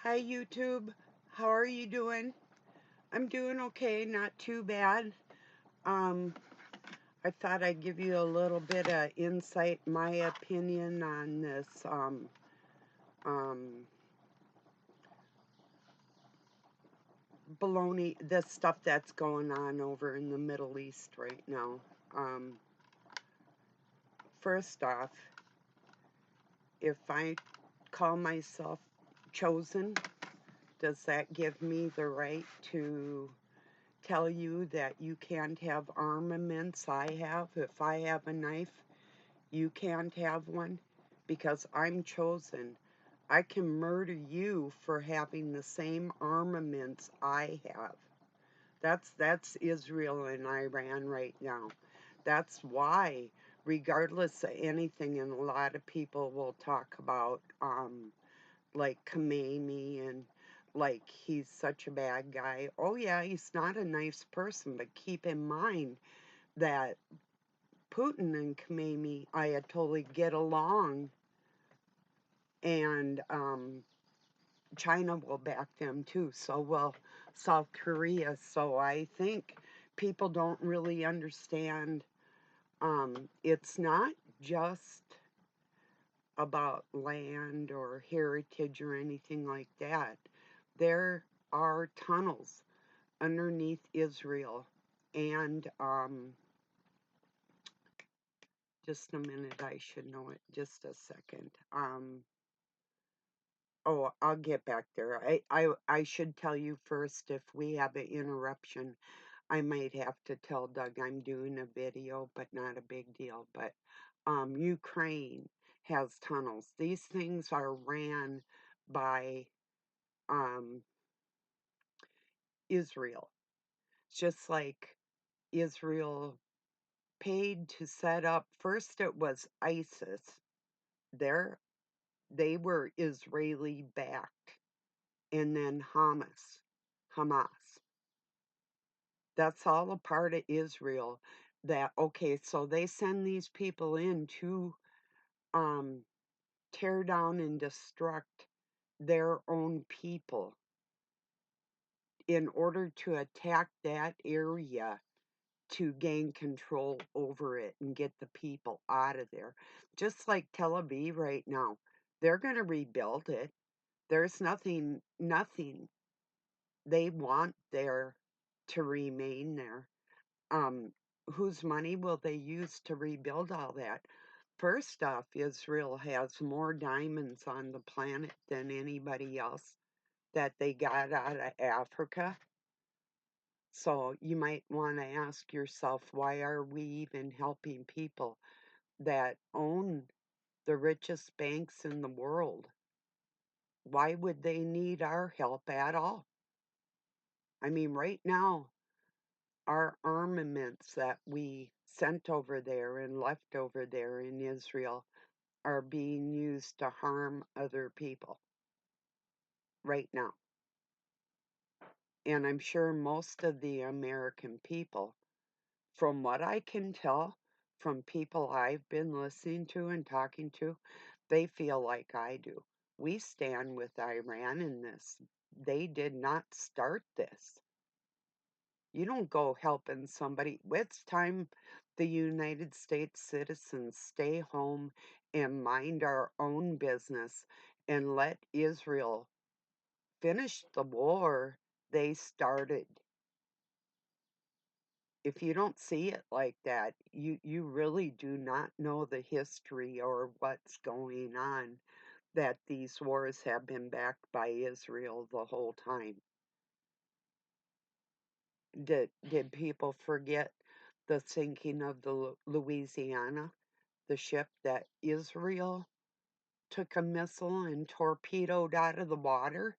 Hi YouTube, how are you doing? I'm doing okay, not too bad. Um, I thought I'd give you a little bit of insight, my opinion on this um, baloney, this stuff that's going on over in the Middle East right now. Um, First off, if I call myself chosen, does that give me the right to tell you that you can't have armaments I have? If I have a knife, you can't have one because I'm chosen. I can murder you for having the same armaments I have. That's Israel and Iran right now. That's why, regardless of anything, and a lot of people will talk about like Khamenei and like he's such a bad guy. Oh yeah, he's not a nice person, but keep in mind that Putin and Khamenei Ayatollah get along, and China will back them too. So will South Korea. So I think people don't really understand. It's not just about land or heritage or anything like that. There are tunnels underneath Israel, and just a minute, I should know it. Just a second. Oh, I'll get back there. I should tell you first if we have an interruption. I might have to tell Doug I'm doing a video, but not a big deal. But Ukraine has tunnels. These things are ran by um, Israel. Just like Israel paid to set up, first it was ISIS. There, they were Israeli backed, and then Hamas. That's all a part of Israel. That okay, so they send these people in to um, tear down and destruct their own people in order to attack that area to gain control over it and get the people out of there. Just like Tel Aviv right now, they're going to rebuild it. There's nothing they want there to remain there. Um, whose money will they use to rebuild all that? First off, Israel has more diamonds on the planet than anybody else that they got out of Africa. So you might want to ask yourself, why are we even helping people that own the richest banks in the world? Why would they need our help at all? I mean, right now, our armaments that we sent over there and left over there in Israel are being used to harm other people right now. And I'm sure most of the American people, from what I can tell from people I've been listening to and talking to, they feel like I do. We stand with Iran in this. They did not start this. You don't go helping somebody. It's time the United States citizens stay home and mind our own business and let Israel finish the war they started. If you don't see it like that, you really do not know the history or what's going on, that these wars have been backed by Israel the whole time. Did people forget the sinking of the Louisiana, the ship that Israel took a missile and torpedoed out of the water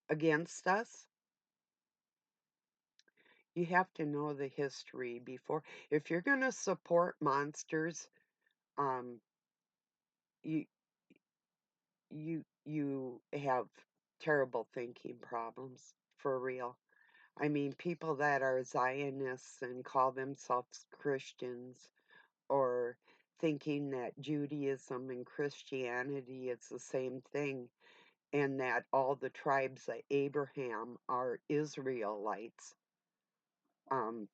against us? You have to know the history before. If you're going to support monsters, um, you you have terrible thinking problems for real. I mean, people that are Zionists and call themselves Christians, or thinking that Judaism and Christianity is the same thing, and that all the tribes of Abraham are Israelites. Um,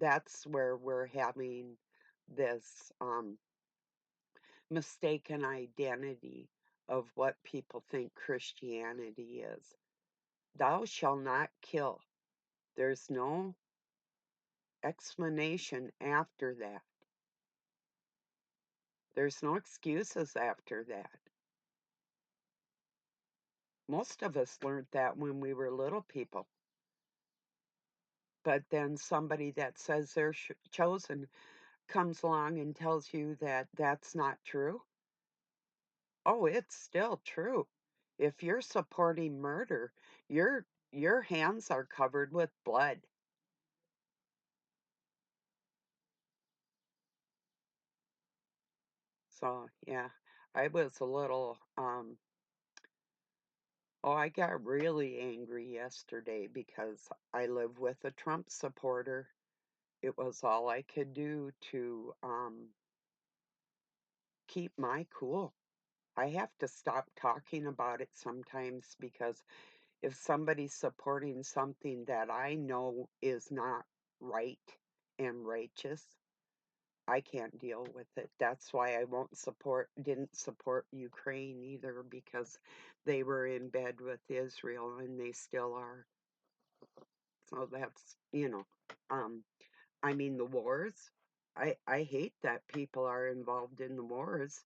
that's where we're having this mistaken identity of what people think Christianity is. Thou shalt not kill. There's no explanation after that. There's no excuses after that. Most of us learned that when we were little people. But then somebody that says they're chosen comes along and tells you that that's not true. Oh, it's still true. If you're supporting murder, your hands are covered with blood. So, yeah, I was a little I got really angry yesterday because I live with a Trump supporter. It was all I could do to keep my cool. I have to stop talking about it sometimes because if somebody's supporting something that I know is not right and righteous, I can't deal with it. That's why I didn't support Ukraine either because they were in bed with Israel and they still are. So that's, um, I mean, the wars. I hate that people are involved in the wars.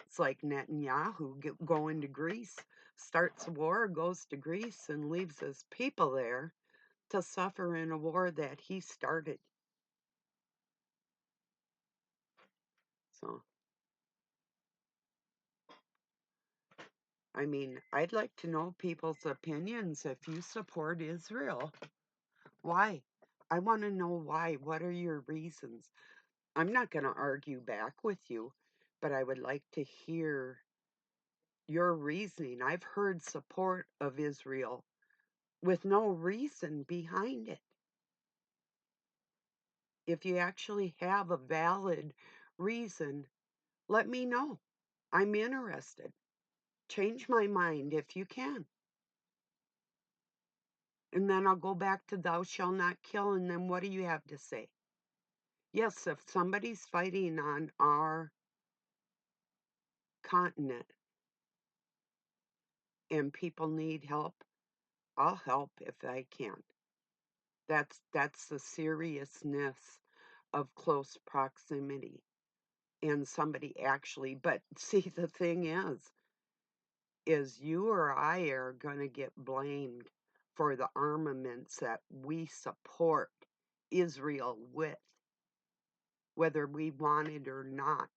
It's like Netanyahu going to Greece, starts a war, goes to Greece, and leaves his people there to suffer in a war that he started. So, I mean, I'd like to know people's opinions if you support Israel. Why? I want to know why. What are your reasons? I'm not going to argue back with you, but I would like to hear your reasoning. I've heard support of Israel with no reason behind it. If you actually have a valid reason, let me know. I'm interested. Change my mind if you can. And then I'll go back to thou shalt not kill, and then what do you have to say? Yes, if somebody's fighting on our continent and people need help, I'll help if I can. That's the seriousness of close proximity and somebody actually, but see, the thing is you or I are going to get blamed for the armaments that we support Israel with, whether we want it or not.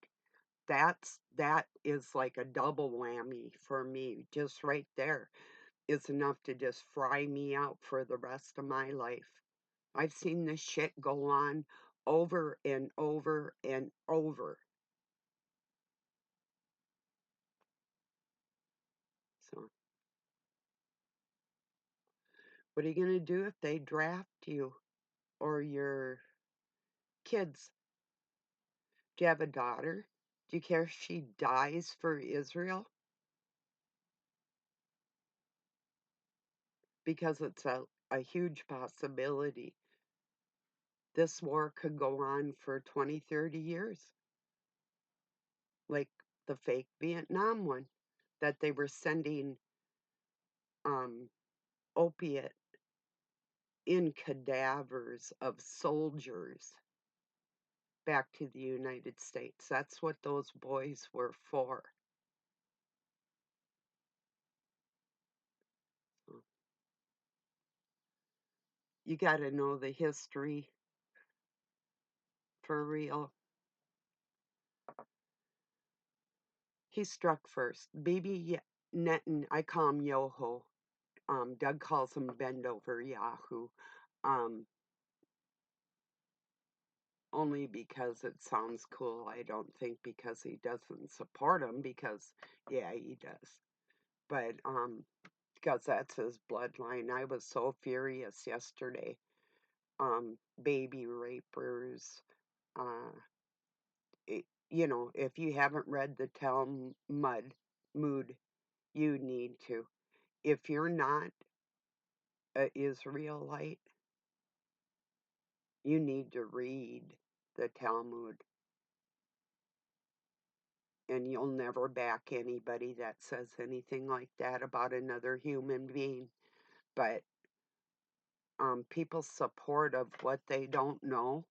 That is like a double whammy for me. Just right there is enough to just fry me out for the rest of my life. I've seen this shit go on over and over and over. So, what are you going to do if they draft you or your kids? Do you have a daughter? Do you care if she dies for Israel? Because it's a huge possibility. This war could go on for 20, 30 years, like the fake Vietnam one, that they were sending um, opiate in cadavers of soldiers back to the United States. That's what those boys were for. So, you got to know the history for real. He struck first. Bibi Netan, I call him Yoho. Doug calls him Bend Over Yahoo. Um, only because it sounds cool. I don't think because he doesn't support him, because, yeah, he does. But, because that's his bloodline. I was so furious yesterday. Baby rapers, uh, if you haven't read the Talmud, You need to. If you're not a Israelite, you need to read the Talmud, and you'll never back anybody that says anything like that about another human being. But people's support of what they don't know,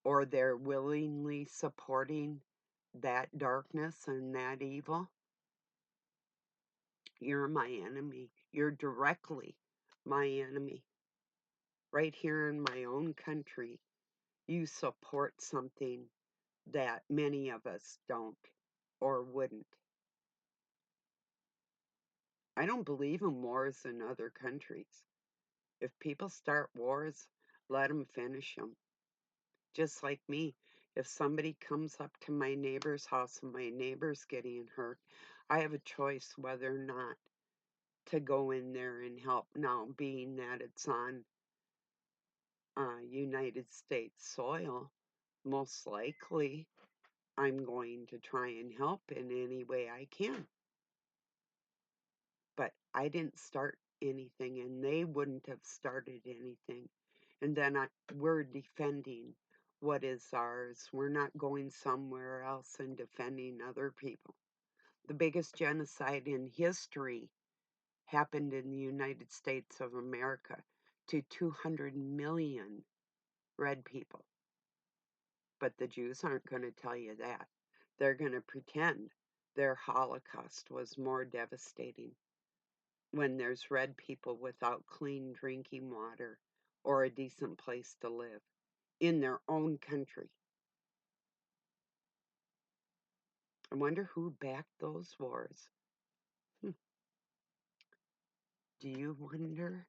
or they're willingly supporting that darkness and that evil, you're my enemy. You're directly my enemy. Right here in my own country, you support something that many of us don't or wouldn't. I don't believe in wars in other countries. If people start wars, let them finish them. Just like me, if somebody comes up to my neighbor's house and my neighbor's getting hurt, I have a choice whether or not to go in there and help. Now, being that it's on United States soil, most likely I'm going to try and help in any way I can. But I didn't start anything, and they wouldn't have started anything. And then we're defending what is ours. We're not going somewhere else and defending other people. The biggest genocide in history happened in the United States of America to 200 million red people. But the Jews aren't going to tell you that. They're going to pretend their Holocaust was more devastating when there's red people without clean drinking water or a decent place to live in their own country. I wonder who backed those wars. Do you wonder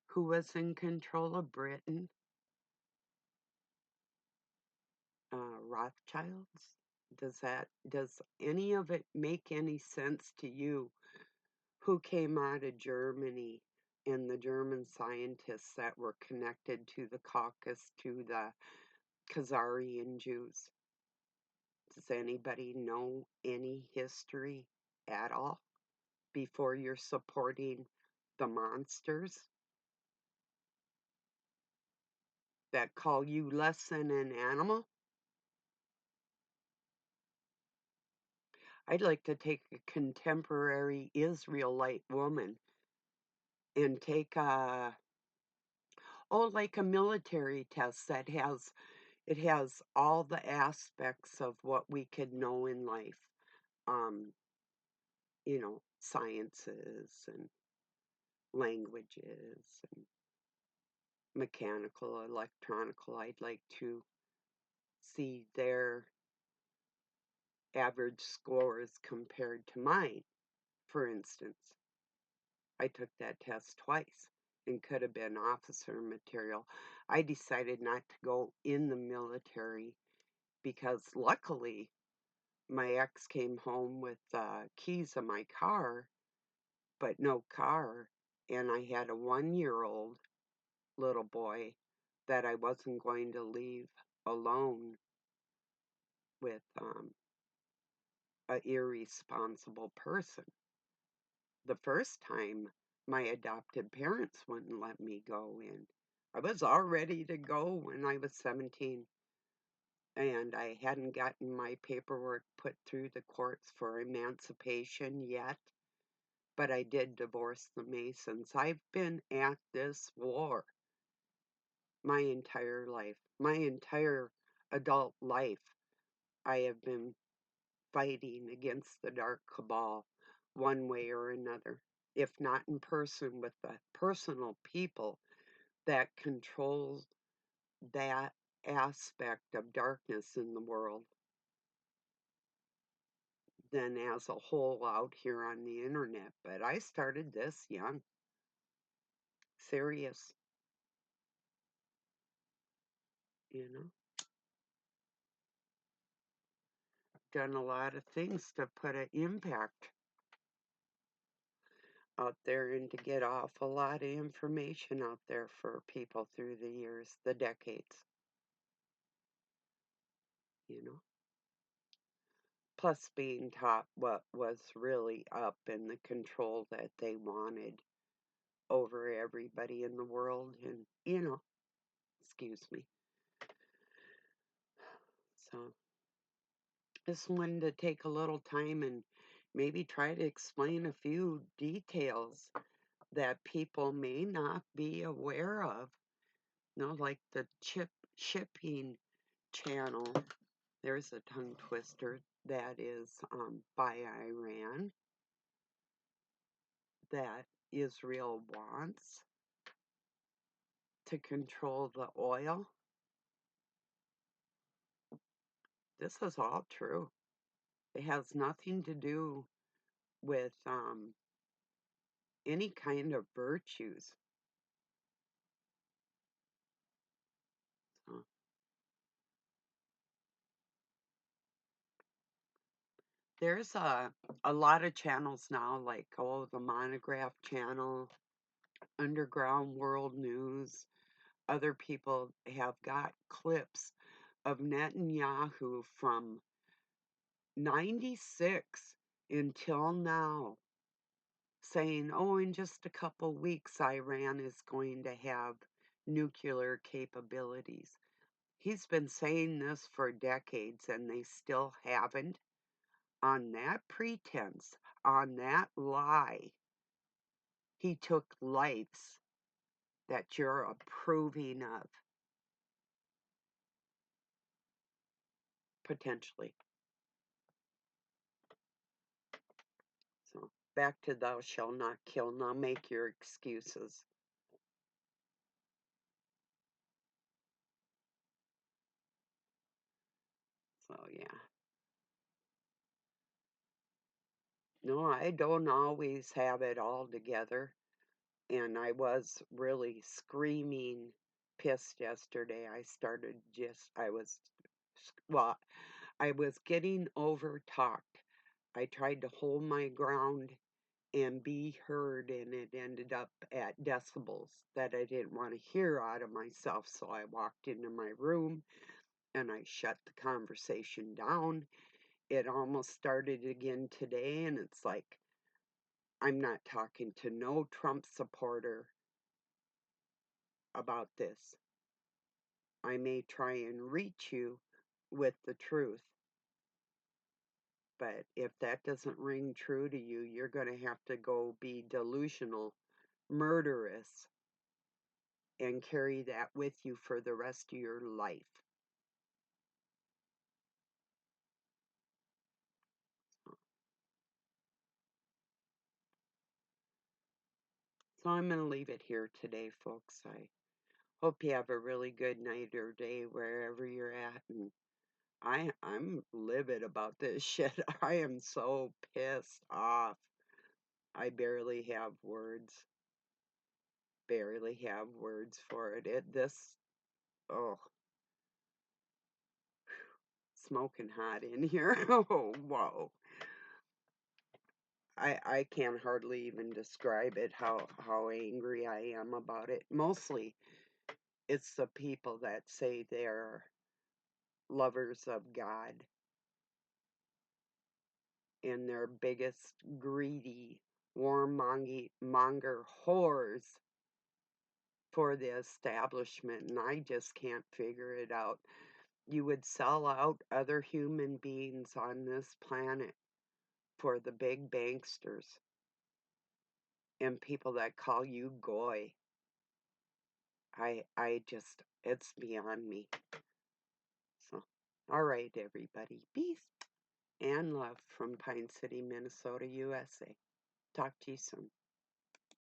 who was in control of Britain? Rothschilds? Does any of it make any sense to you? Who came out of Germany and the German scientists that were connected to the Caucasus, to the Khazarian Jews? Does anybody know any history at all before you're supporting the monsters that call you less than an animal? I'd like to take a contemporary Israelite woman and take like a military test that has all the aspects of what we could know in life. Sciences and languages and mechanical, electronical. I'd like to see their average scores compared to mine, for instance. I took that test twice and could have been officer material. I decided not to go in the military because luckily my ex came home with keys of my car, but no car. And I had a 1-year-old little boy that I wasn't going to leave alone with a irresponsible person. The first time, my adopted parents wouldn't let me go in. I was all ready to go when I was 17, and I hadn't gotten my paperwork put through the courts for emancipation yet, but I did divorce the Masons. I've been at this war my entire life. My entire adult life, I have been fighting against the dark cabal one way or another, if not in person with the personal people that control that aspect of darkness in the world, then as a whole out here on the internet. But I started this young, serious, you know, done a lot of things to put an impact out there and to get off a lot of information out there for people through the years, the decades, you know. plus being taught what was really up and the control that they wanted over everybody in the world. And, excuse me. So, just wanted to take a little time and maybe try to explain a few details that people may not be aware of. Like the shipping channel. There's a tongue twister that is by Iran that Israel wants to control the oil. This is all true. It has nothing to do with any kind of virtues. So, there's a lot of channels now, like the Monograph channel, Underground World News. Other people have got clips of Netanyahu from 96 until now saying, oh, in just a couple weeks, Iran is going to have nuclear capabilities. He's been saying this for decades and they still haven't. On that pretense, on that lie, he took lives that you're approving of, potentially. So, back to thou shalt not kill. Now make your excuses. So, yeah. No, I don't always have it all together. And I was really screaming pissed yesterday. Well, I was getting over talked. I tried to hold my ground and be heard, and it ended up at decibels that I didn't want to hear out of myself. So I walked into my room and I shut the conversation down. It almost started again today, and it's like, I'm not talking to no Trump supporter about this. I may try and reach you with the truth, but if that doesn't ring true to you, you're going to have to go be delusional, murderous, and carry that with you for the rest of your life. So I'm going to leave it here today, folks. I hope you have a really good night or day wherever you're at. And I'm livid about this shit. I am so pissed off. I barely have words. Barely have words for it. Oh, smoking hot in here. Oh, whoa. I can't hardly even describe it, how angry I am about it. Mostly, it's the people that say they're lovers of God and their biggest greedy warmonger whores for the establishment, and I just can't figure it out. You would sell out other human beings on this planet for the big banksters and people that call you goy. I just, it's beyond me. So, all right, everybody. Peace and love from Pine City, Minnesota, USA. Talk to you soon.